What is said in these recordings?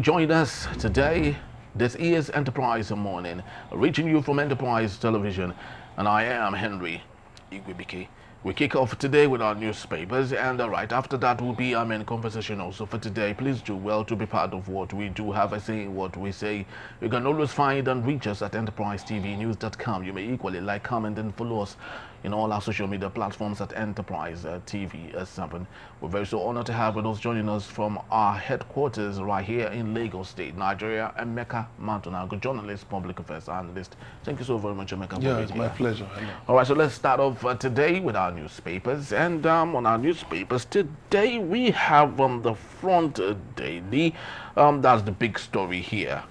join us today. This is Enterprise Morning, reaching you from Enterprise Television, and I am Henry Igwebike. We kick off today with our newspapers, and right after that will be our main conversation also for today. Please do well to be part of what we do have a say in what we say. You can always find and reach us at enterprisetvnews.com. You may equally like, comment, and follow us in all our social media platforms at Enterprise TV 7. We're very so honored to have with us joining us from our headquarters right here in Lagos State, Nigeria, Emeka Matunago, journalist, public affairs analyst. Thank you so very much, Emeka. Yeah, it's my pleasure. Hello. All right, so let's start off today with our newspapers. And on our newspapers today, we have on the front daily, that's the big story here.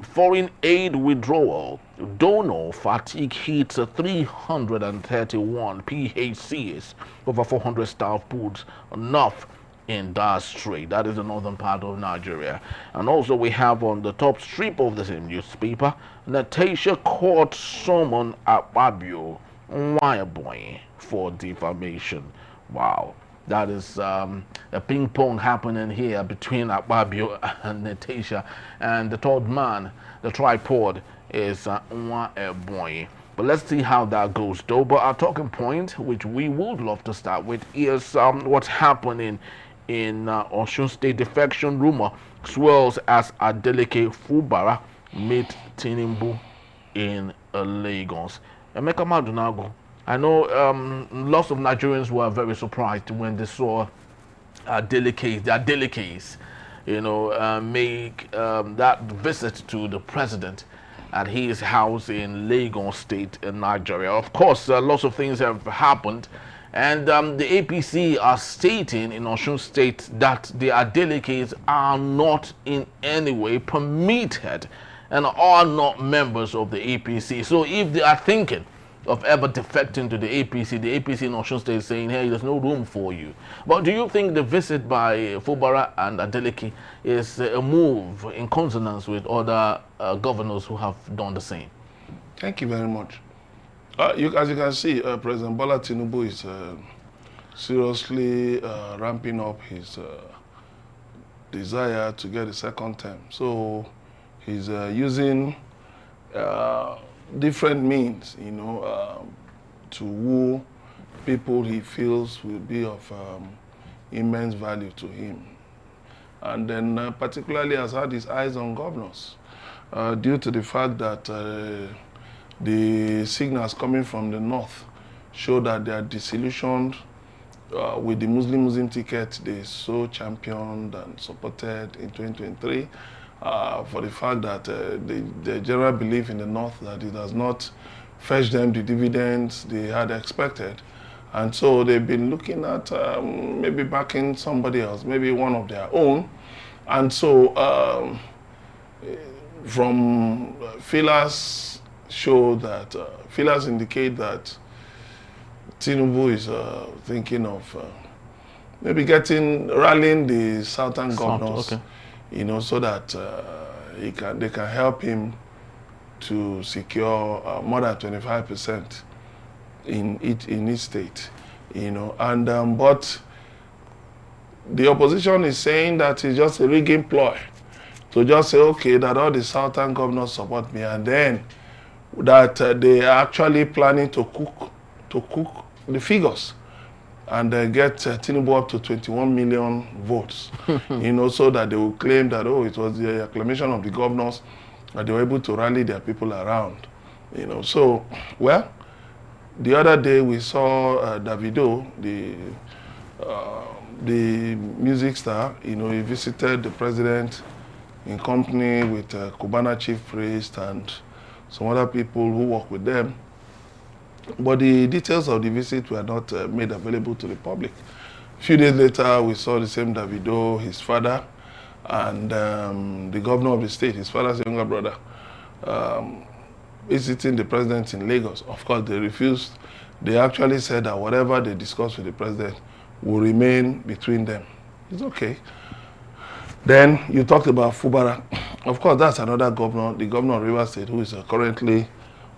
Foreign aid withdrawal, donor fatigue hits 331 PHCs, over 400 staff puts enough in that strait. That is the northern part of Nigeria. And also we have on the top strip of the same newspaper, Natasha court summon Akpabio Nwaeboy for defamation. Wow. That is a ping pong happening here between Akpabio and Natasha, and the third man, the tripod, is Nwaeboy. But let's see how that goes though. But our talking point, which we would love to start with, is what's happening in Osun State. Defection rumor swirls as Adeleke Fubara meet Tinubu in Lagos. Emeka Madunago, I know lots of Nigerians were very surprised when they saw Adelekes, make that visit to the president at his house in Lagos State in Nigeria. Of course, lots of things have happened, and the APC are stating in Osun State that the Adelekes are not in any way permitted and are not members of the APC. So if they are thinking of ever defecting to the APC in Osun State is saying, hey, there's no room for you. But do you think the visit by Fubara and Adeleke is a move in consonance with other governors who have done the same? Thank you very much. As you can see, President Bola Tinubu is seriously ramping up his desire to get a second term. So he's using different means, to woo people he feels will be of immense value to him. And then particularly has had his eyes on governors due to the fact that the signals coming from the north show that they are disillusioned with the Muslim ticket they so championed and supported in 2023. For the fact that the general belief in the north that it does not fetch them the dividends they had expected. And so they've been looking at maybe backing somebody else, maybe one of their own. And so from feelers show that, feelers indicate that Tinubu is thinking of maybe rallying the southern governors. Okay. So that they can help him to secure more than 25% in each state, and but the opposition is saying that it's just a rigging ploy to just say, okay, that all the southern governors support me, and then that they are actually planning to cook the figures and get Tinubu up to 21 million votes, so that they will claim that, it was the acclamation of the governors that they were able to rally their people around, So, well, the other day we saw Davido, the music star, he visited the president in company with Cubana chief priest and some other people who work with them. But the details of the visit were not made available to the public. A few days later, we saw the same Davido, his father, and the governor of the state, his father's younger brother, visiting the president in Lagos. Of course, they refused. They actually said that whatever they discussed with the president will remain between them. It's okay. Then you talked about Fubara. Of course, that's another governor, the governor of Rivers State, who is currently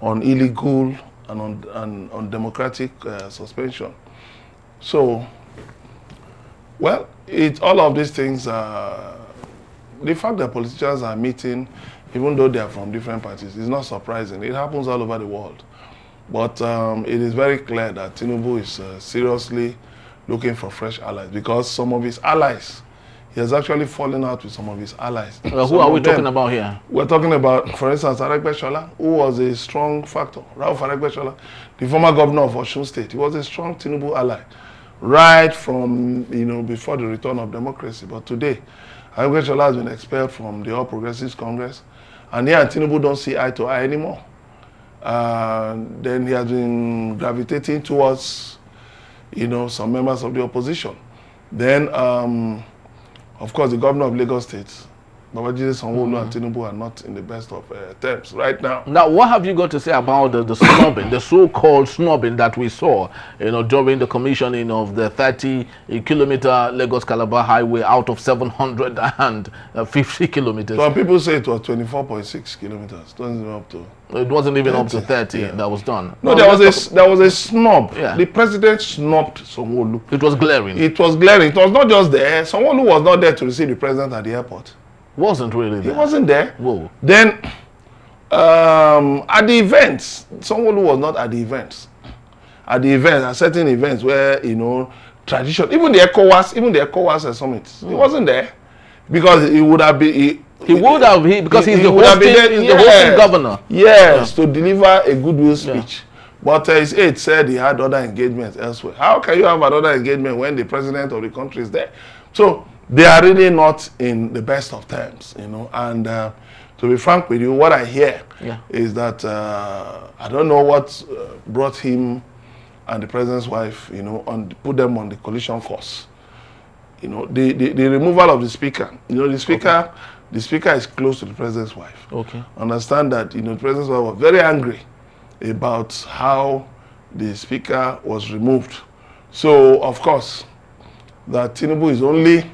on illegal and on democratic suspension. So, well, all of these things are the fact that politicians are meeting, even though they are from different parties, is not surprising. It happens all over the world. But it is very clear that Tinubu is seriously looking for fresh allies, because some of his allies, he has actually fallen out with some of his allies. Who are we talking about here? We're talking about, for instance, Ademola, who was a strong factor. Ralph Ademola, the former governor of Osun State, he was a strong Tinubu ally, right from, before the return of democracy. But today, Ademola has been expelled from the All Progressives Congress, and he and Tinubu don't see eye to eye anymore. Then he has been gravitating towards, some members of the opposition. Then, of course, the governor of Lagos State, Babajide Sanwo-Olu and Tinubu are not in the best of terms right now. Now, what have you got to say about the snubbing, the so-called snubbing that we saw, during the commissioning of the 30-kilometer Lagos-Calabar highway out of 750 kilometers? Some people say it was 24.6 kilometers. It wasn't even up to 30 yeah. that was done. No, there was a snub. Yeah. The president snubbed Sanwo-Olu. It was glaring. It was glaring. It was not just there. Sanwo-Olu was not there to receive the president at the airport. Wasn't really there. He wasn't there. Whoa. Then, at the events, Sanwo-Olu was not at the events. At the events, at certain events where, tradition, even the ECOWAS summit, he wasn't there. Because he would have been... because he's the hosting governor. Yes, to deliver a goodwill speech. Yeah. But his aide said he had other engagements elsewhere. How can you have another engagement when the president of the country is there? So, they are really not in the best of terms, and to be frank with you, what I hear is that I don't know what brought him and the president's wife, put them on the collision course. The removal of the speaker, the speaker is close to the president's wife. Okay. Understand that, the president's wife was very angry about how the speaker was removed. So, of course, that Tinubu is only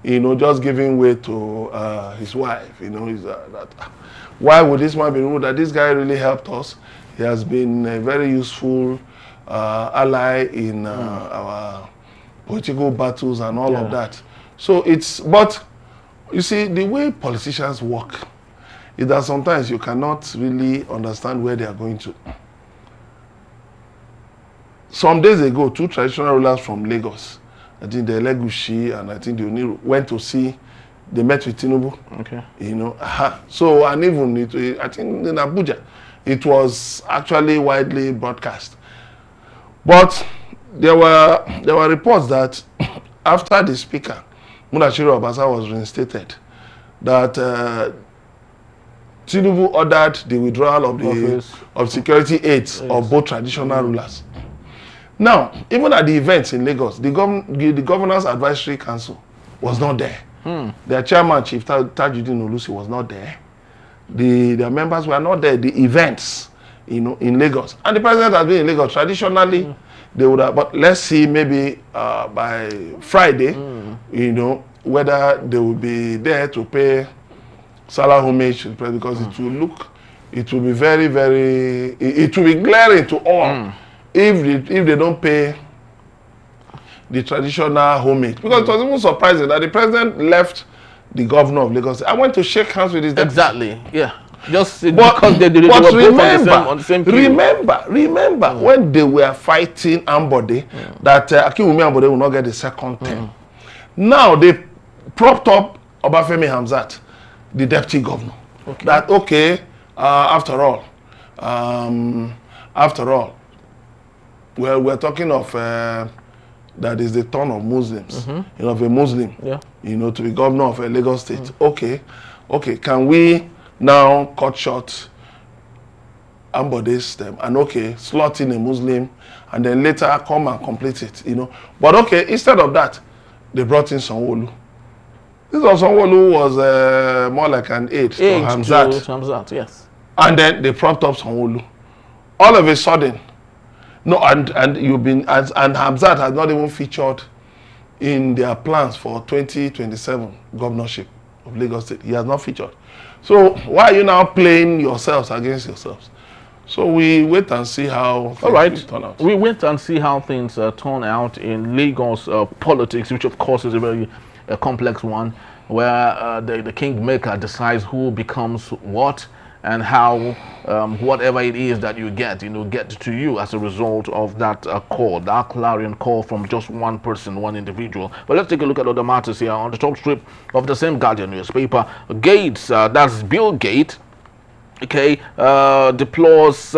just giving way to his wife. Why would this man be rude? That this guy really helped us. He has been a very useful ally in our political battles and all of that. So but you see, the way politicians work is that sometimes you cannot really understand where they are going to. Some days ago, two traditional rulers from Lagos, I think the Elegushi and I think the Oniru went to see, they met with Tinubu. Okay. So, and even, I think in Abuja, it was actually widely broadcast. But there were reports that after the speaker, Mudashiru Obasa, was reinstated, that Tinubu ordered the withdrawal of security aids of both traditional rulers. Now, even at the events in Lagos, the Governor's Advisory Council was not there. Their chairman, Chief Tajuddin Olusi, was not there. Their members were not there. The events, in Lagos. And the president has been in Lagos. Traditionally, they would have, but let's see maybe by Friday, whether they will be there to pay salah homage to the president, because it will be very, very, it will be glaring to all. If they don't pay the traditional homage. Because it was even surprising that the president left the governor of Lagos. I went to shake hands with his deputy. Exactly, yeah. Just because they were both on the same field. Remember when they were fighting Ambode, that Akinwumi Ambode will not get the second term. Now they propped up Obafemi Hamzat, the deputy governor. Okay. That, after all, well, we're talking of that is the turn of Muslims, of a Muslim, to be governor of a Lagos State. Okay, can we now cut short Ambode's term and slot in a Muslim and then later come and complete it, But instead of that, they brought in Sanwo-Olu. This was Sanwo-Olu who was more like an aide to Hamzat, yes. And then they propped up Sanwo-Olu. All of a sudden, and Hamzat has not even featured in their plans for 2027 governorship of Lagos State. He has not featured. So why are you now playing yourselves against yourselves? So we wait and see how things turn out. We wait and see how things turn out in Lagos politics, which of course is a very complex one. where the kingmaker decides who becomes what, and how whatever it is that you get, get to you as a result of that call, that clarion call from just one person, one individual. But let's take a look at other matters here. On the top strip of the same Guardian newspaper, Gates, that's Bill Gates, okay, deplores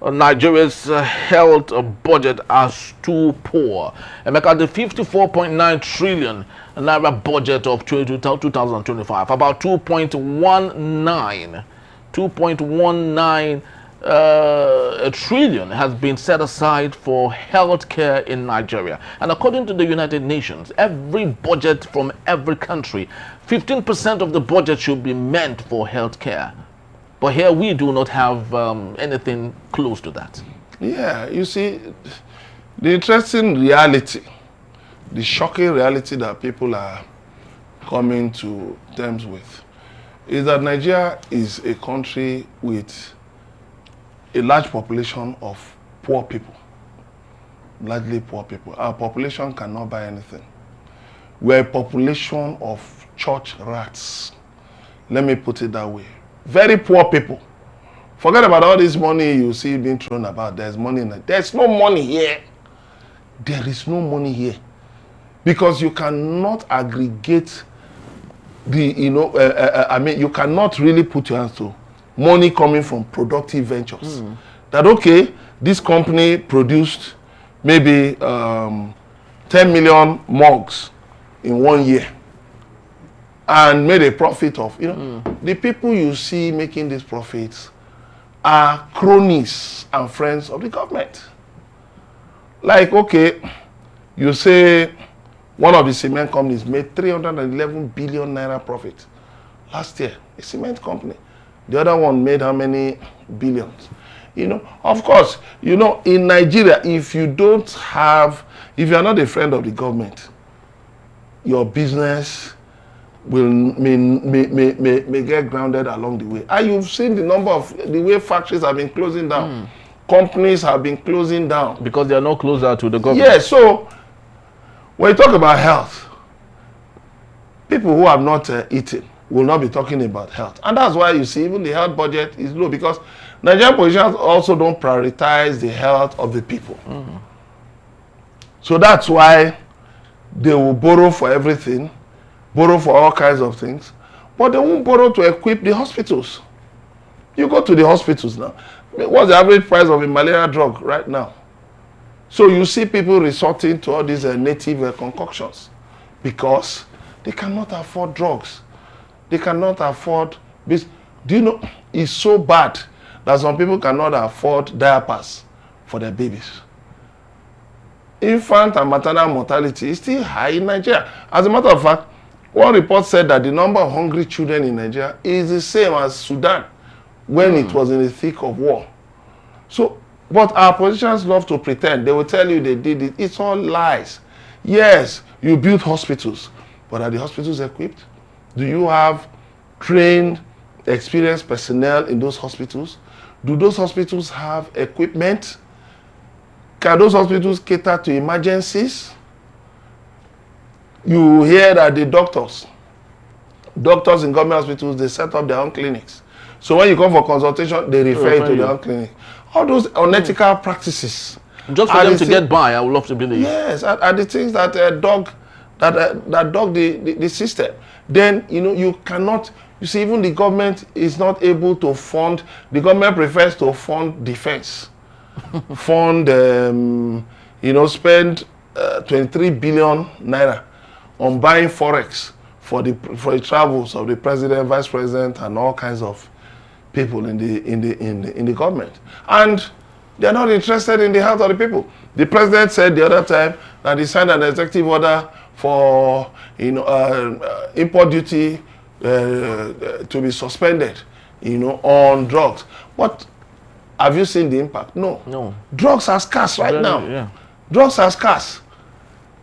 Nigeria's health budget as too poor. And make the 54.9 trillion naira budget of 2025, about 2.19 trillion has been set aside for healthcare in Nigeria. And according to the United Nations, every budget from every country, 15% of the budget should be meant for healthcare. But here we do not have anything close to that. Yeah, you see, the interesting reality, the shocking reality that people are coming to terms with is that Nigeria is a country with a large population of poor people, largely poor people. Our population cannot buy anything. We're a population of church rats. Let me put it that way. Very poor people. Forget about all this money you see being thrown about. There's money in it. There's no money here. There is no money here. Because you cannot aggregate the, you cannot really put your hands to money coming from productive ventures. That, okay, this company produced maybe 10 million mugs in 1 year and made a profit of, the people you see making these profits are cronies and friends of the government. Like, okay, you say one of the cement companies made 311 billion naira profit last year, a cement company. The other one made how many billions? Of course, in Nigeria, if you are not a friend of the government, your business may get grounded along the way. And you've seen the way factories have been closing down. Companies have been closing down. Because they are not closer to the government. Yeah, so when you talk about health, people who have not eaten will not be talking about health. And that's why you see even the health budget is low, because Nigerian politicians also don't prioritize the health of the people. So that's why they will borrow for everything, borrow for all kinds of things, but they won't borrow to equip the hospitals. You go to the hospitals now. What's the average price of a malaria drug right now? So you see people resorting to all these native concoctions because they cannot afford drugs. They cannot afford this. Do you know, it's so bad that some people cannot afford diapers for their babies. Infant and maternal mortality is still high in Nigeria. As a matter of fact, one report said that the number of hungry children in Nigeria is the same as Sudan when it was in the thick of war. So, but our politicians love to pretend. They will tell you they did it. It's all lies. Yes, you build hospitals, but are the hospitals equipped? Do you have trained, experienced personnel in those hospitals? Do those hospitals have equipment? Can those hospitals cater to emergencies? You hear that the doctors in government hospitals, they set up their own clinics. So when you come for consultation, they refer you to their own clinic. All those unethical practices. Just for them to get by, I would love to believe. Yes, are the things that dog the system. Then, you cannot, you see, even the government is not able to fund, the government prefers to fund defense. Fund, spend 23 billion naira on buying forex for the travels of the president, vice president, and all kinds of people in the government. And they're not interested in the health of the people. The president said the other time that he signed an executive order for import duty to be suspended, on drugs. But have you seen the impact? No. Drugs are scarce right now. Yeah. Drugs are scarce.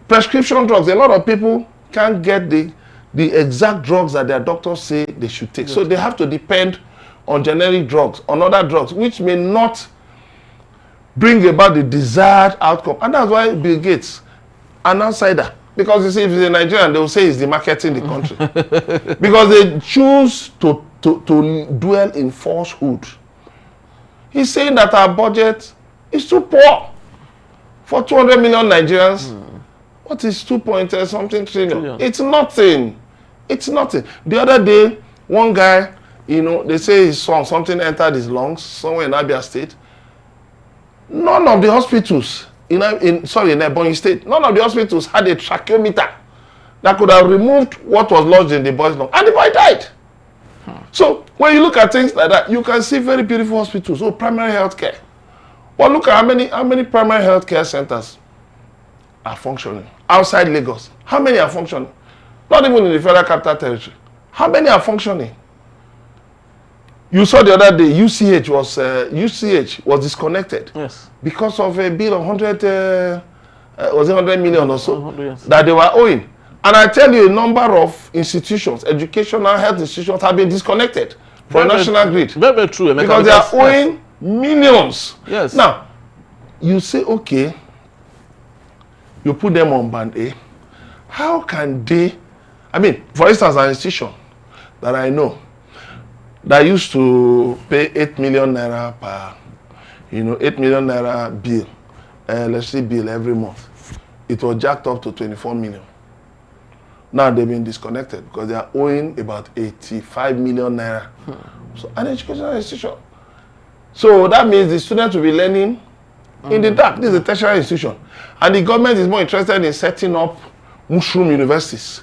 Prescription drugs, a lot of people can't get the exact drugs that their doctors say they should take. Yes. So they have to depend on generic drugs, on other drugs, which may not bring about the desired outcome. And that's why Bill Gates, an outsider, Because you see, if it's a Nigerian, they will say it's the marketing the country. Because they choose to dwell in falsehood. He's saying that our budget is too poor for 200 million Nigerians. What is 2 point something trillion? It's nothing. It's nothing. The other day, one guy, you know, they say his son, something entered his lungs somewhere in Abia State. None of the hospitals in Ebonyi State, none of the hospitals had a tracheometer that could have removed what was lodged in the boy's lung, and the boy died. So when you look at things like that, you can see very beautiful hospitals, primary health care. Well, look at how many primary health care centers are functioning outside Lagos. How many are functioning? Not even in the Federal Capital Territory. How many are functioning? You saw the other day, UCH was disconnected. Yes. Because of a bill of 100 million or so yes. that they were owing. And I tell you, a number of institutions, educational health institutions, have been disconnected from national grid. Very true. Because they are owing millions. Yes. Now, you say, okay, you put them on band A. How can they, I mean, for instance, an institution that I know that used to pay 8 million naira per, 8 million naira bill, bill every month. It was jacked up to 24 million. Now they've been disconnected because they are owing about 85 million naira. So an educational institution. So that means the students will be learning in the dark. This is a tertiary institution. And the government is more interested in setting up mushroom universities.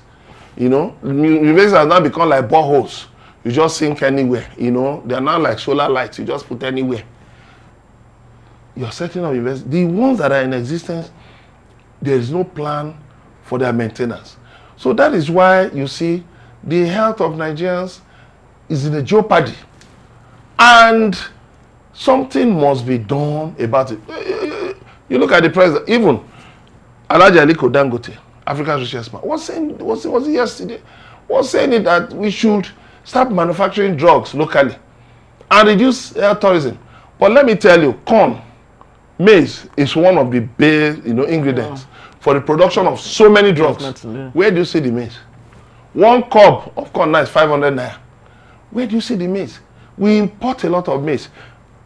Universities have now become like boreholes. You just sink anywhere, they are now like solar lights. You just put anywhere. You're setting up universities. The ones that are in existence, there is no plan for their maintenance. So that is why you see the health of Nigerians is in a jeopardy. And something must be done about it. You look at the president, even Adeleke Dangote, Africa's richest man, was it yesterday? Was saying it that we should start manufacturing drugs locally and reduce tourism. But let me tell you, corn, maize is one of the base, ingredients for the production of so many drugs. Where do you see the maize? One cob of corn now is 500 naira. Where do you see the maize? We import a lot of maize.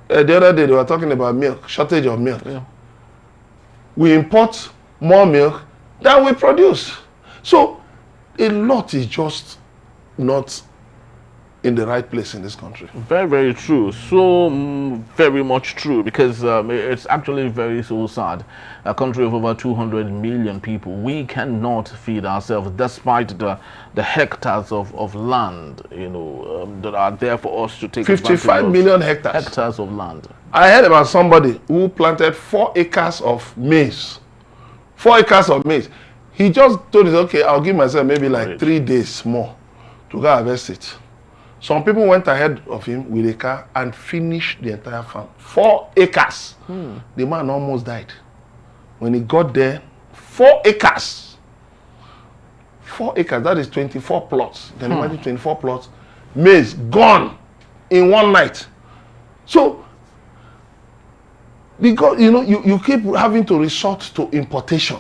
The other day they were talking about milk, shortage of milk. Yeah. We import more milk than we produce. So a lot is just not in the right place in this country. Very, very true. So very much true, because it's actually very so sad. A country of over 200 million people, we cannot feed ourselves despite the hectares of land, that are there for us to take. 55 million hectares. Hectares of land. I heard about somebody who planted 4 acres of maize. 4 acres of maize. He just told us, okay, I'll give myself maybe like 3 days more to go harvest it. Some people went ahead of him with a car and finished the entire farm. 4 acres. The man almost died. When he got there, 4 acres. 4 acres, that is 24 plots. Then imagine 24 plots. Maize gone in one night. So, because, you keep having to resort to importation.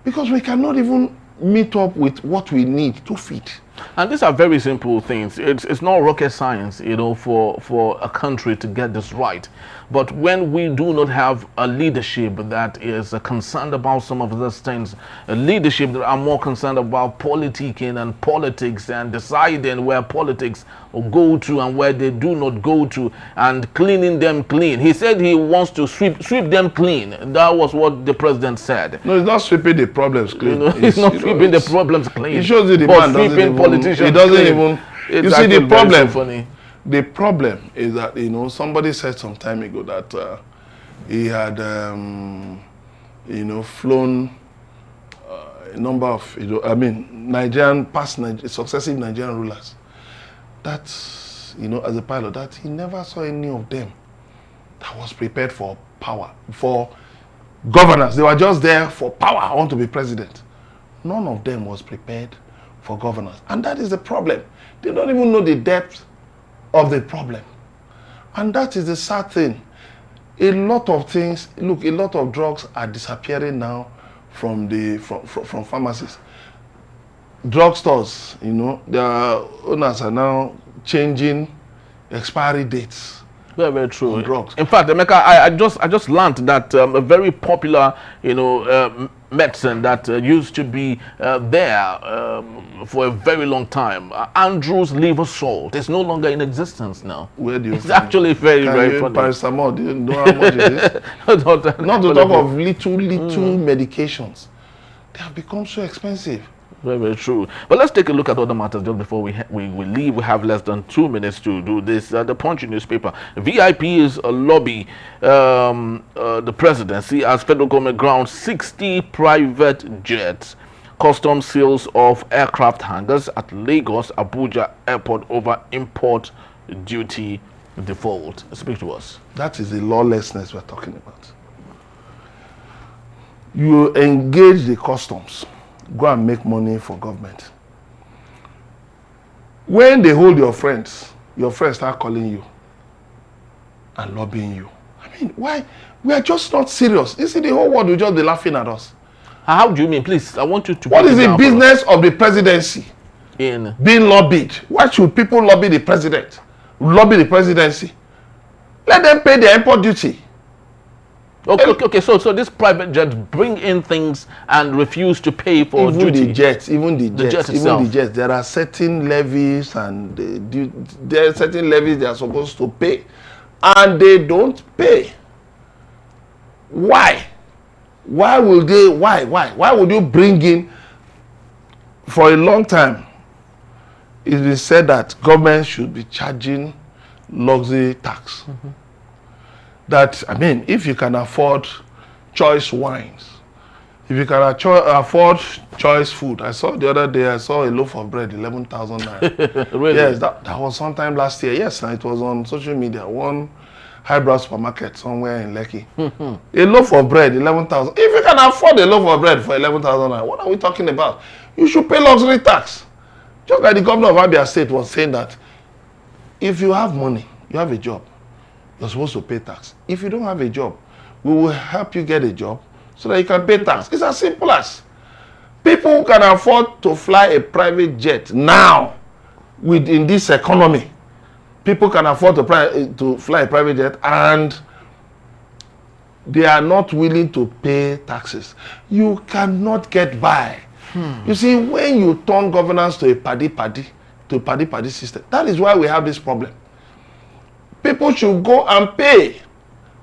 Because we cannot even meet up with what we need to feed. And these are very simple things. It's not rocket science, for a country to get this right. But when we do not have a leadership that is concerned about some of these things, a leadership that are more concerned about politicking and politics and deciding where politics will go to and where they do not go to and cleaning them clean. He said he wants to sweep them clean. That was what the president said. No, he's not sweeping the problems clean. He's not sweeping the problems clean. He shows you the but man sweeping politicians. He doesn't even. You see the problem. Funny. The problem is that somebody said some time ago that he had flown a number of successive Nigerian rulers. That as a pilot, that he never saw any of them that was prepared for power, for governance. They were just there for power. I want to be president. None of them was prepared for governance, and that is the problem. They don't even know the depth of the problem, and that is the sad thing. A lot of things, look, a lot of drugs are disappearing now from pharmacies. Drugstores, their owners are now changing expiry dates. Very, very true. On drugs. In fact, Emeka, I just learned that a very popular, medicine that used to be there for a very long time, Andrew's liver salt, is no longer in existence now. Where do you? It's actually very, very funny. Paracetamol, do you know how much it is? Not to talk of little medications. They have become so expensive. Very, very true. But let's take a look at other matters just before we leave. We have less than 2 minutes to do this. The Punch newspaper. VIPs lobby the presidency as federal government grounds 60 private jets. Custom seals of aircraft hangars at Lagos Abuja airport over import duty default. Speak to us. That is the lawlessness we're talking about. You engage the customs. Go and make money for government. When they hold your friends start calling you and lobbying you. I mean, why? We are just not serious. You see, the whole world will just be laughing at us. How do you mean? Please, I want you to... What is the business of the presidency in being lobbied? Why should people lobby the president? Lobby the presidency? Let them pay their import duty. Okay. So this private jets bring in things and refuse to pay for duty. Even the jets. There are certain levies and there are certain levies they are supposed to pay, and they don't pay. Why? Why will they? Why? Why would you bring in? For a long time, it's been said that government should be charging luxury tax. Mm-hmm. That, I mean, if you can afford choice wines, if you can afford choice food. I saw the other day, I saw a loaf of bread, 11,000 naira. Really? Yes, that was sometime last year. Yes, and it was on social media. One highbrow supermarket somewhere in Lekki. A loaf of bread, 11,000. If you can afford a loaf of bread for 11,000 naira, what are we talking about? You should pay luxury tax. Just like the governor of Abia State was saying that if you have money, you have a job, you're supposed to pay tax. If you don't have a job, we will help you get a job so that you can pay tax. It's as simple as. People who can afford to fly a private jet now, in this economy, people can afford to fly a private jet and they are not willing to pay taxes. You cannot get by. You see, when you turn governance to a paddy system, that is why we have this problem. People should go and pay.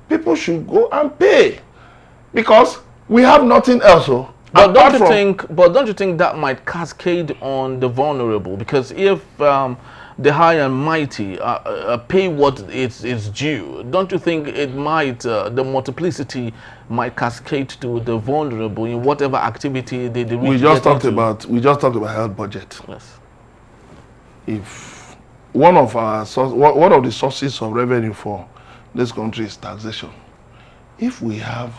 People should go and pay because we have nothing else. But don't you think that might cascade on the vulnerable? Because if the high and mighty pay what is due, don't you think it might the multiplicity might cascade to the vulnerable in whatever activity they we just talked about health budget. Yes. If one of the sources of revenue for this country is taxation, if we have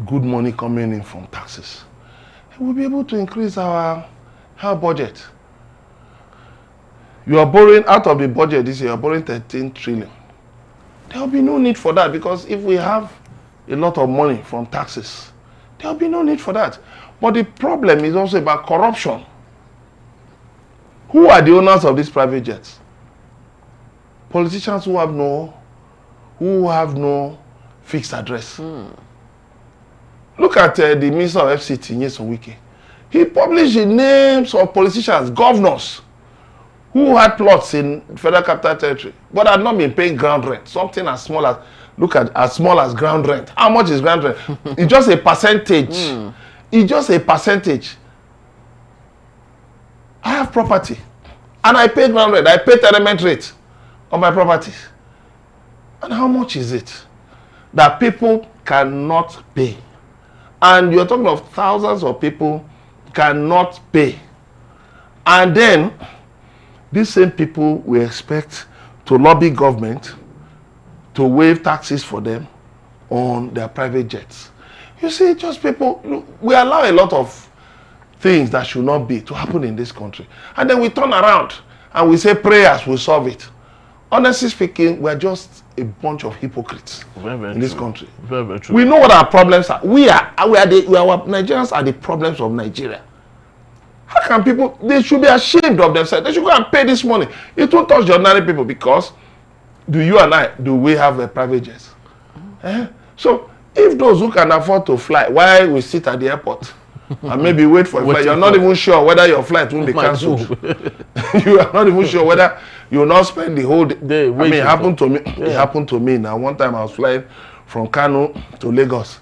good money coming in from taxes, we'll be able to increase our health budget. You are borrowing out of the budget this year, you are borrowing 13 trillion. There will be no need for that because if we have a lot of money from taxes, there will be no need for that. But the problem is also about corruption. Who are the owners of these private jets? Politicians who have no fixed address. Look at the Minister of FCT, Nyesom Wike. He published the names of politicians, governors, who had plots in Federal Capital Territory, but had not been paying ground rent. Something as small as ground rent. How much is ground rent? It's just a percentage. It's just a percentage. I have property, and I pay ground rent. I pay tenement rate on my properties. And how much is it that people cannot pay? And you're talking of thousands of people cannot pay. And then these same people we expect to lobby government to waive taxes for them on their private jets. You see, just people, we allow a lot of things that should not be to happen in this country. And then we turn around and we say prayers will solve it. honestly speaking, we're just a bunch of hypocrites in this country. Very, very true. We know what our problems are. Our Nigerians are the problems of Nigeria. How can people, they should be ashamed of themselves. They should go and pay this money. It won't touch the ordinary people because do we have private jets? So if those who can afford to fly, why we sit at the airport and maybe wait for a flight? You're not even sure whether your flight will be cancelled. You are not even sure whether you will not spend the whole day. I mean, it happened to me. Yeah. It happened to me. Now, one time I was flying from Kano to Lagos.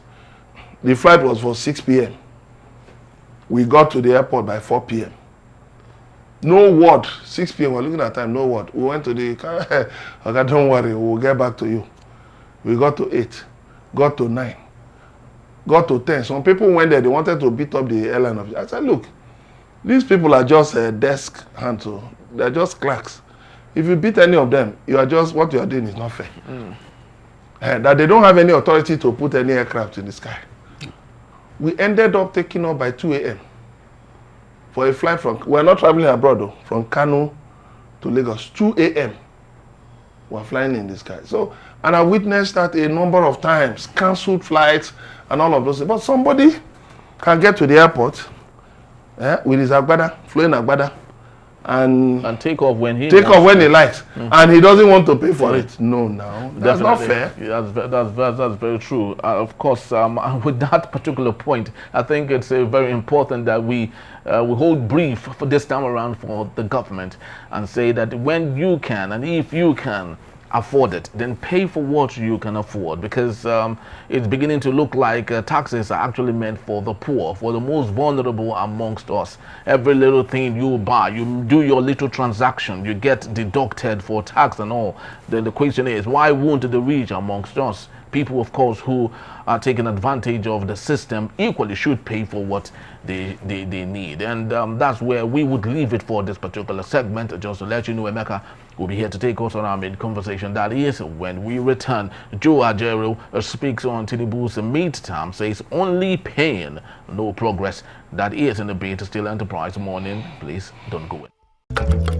The flight was for 6 p.m. We got to the airport by 4 p.m. No word. 6 p.m. We're looking at time. No word. We went to the car. Okay, don't worry. We'll get back to you. We got to 8. Got to 9. Got to 10. Some people went there. They wanted to beat up the airline officer. I said, look, these people are just desk hands. They're just clerks. If you beat any of them, you are just, what you are doing is not fair. That they don't have any authority to put any aircraft in the sky. We ended up taking off by 2 a.m. for a flight from, we're not traveling abroad though, from Kano to Lagos, 2 a.m. We're flying in the sky. So, and I witnessed that a number of times, cancelled flights and all of those things. But somebody can get to the airport with his agbada, flowing agbada, and take off when he likes, and he doesn't want to pay for it. No, that's not fair. Yeah, that's very true. Of course, with that particular point, I think it's very important that we hold brief for this time around for the government and say that when you can and if you can afford it, then pay for what you can afford, because it's beginning to look like taxes are actually meant for the poor, for the most vulnerable amongst us. Every little thing you buy, you do your little transaction, you get deducted for tax and all. Then the question is, why won't the rich amongst us, people of course who are taking advantage of the system, equally should pay for what they need? And that's where we would leave it for this particular segment. Just to let you know, Emeka will be here to take us on our main conversation. That is when we return. Joe Ajero speaks on Tinubu's mid-term, says only pain, no progress. That is in the Beta Steel Enterprise Morning. Please don't go in.